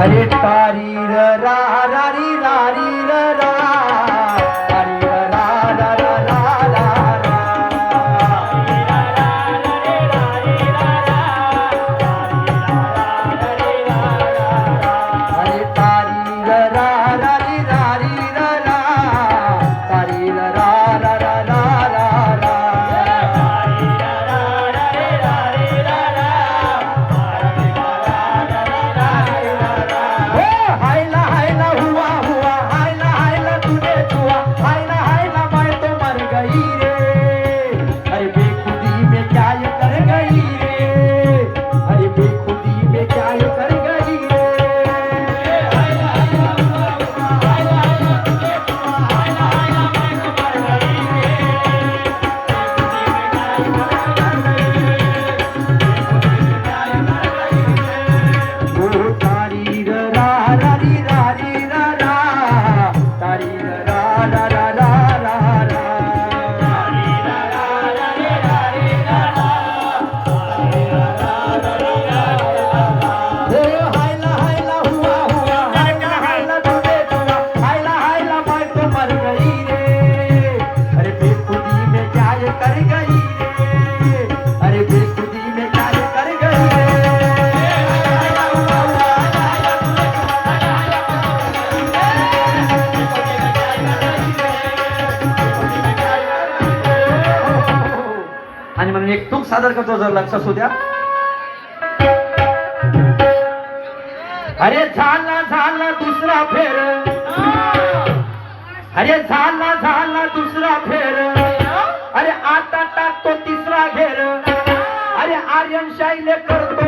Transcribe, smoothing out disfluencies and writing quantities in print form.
अरे तारी र रा रा री रा री र रा तारी र रा रा रा रा रा रा अरे तारी र रा रा री रा री र रा तारी र रा रा रा रा रा रा हायला हायला हुआ हुआ हायला हायला तूने छुआ हायला हायला मैं तो मर गई रे अरे बेखुदी में क्या ये कर गई रे अरे बेखुदी में क्या ये कर गई रे हायला हायला हुआ हुआ हायला हायला तूने छुआ हायला हायला मैं तो मर गई रे ओ तारी र रा रा री रा री र रा तारी र रा रा रा रा रा रा तारी र रा रा री रा री र रा तारी र रा रा रा रा रा ओ हायला हायला हुआ हुआ हायला हायला तूने छुआ हायला हायला मैं तो मर गई रे अरे बेखुदी में क्या ये कर गई रे अरे बेखुदी में क्या ये कर गई रे हायला हुआ हुआ हायला तूने छुआ आणि म्हणून एक तूक सादर करतो जर लक्ष असू द्या अरे झाला झाला दुसरा फेर अरे झाला झाला दुसरा फेर अरे आता टाकतो तिसरा घेर अरे आर्यन शाईले करतो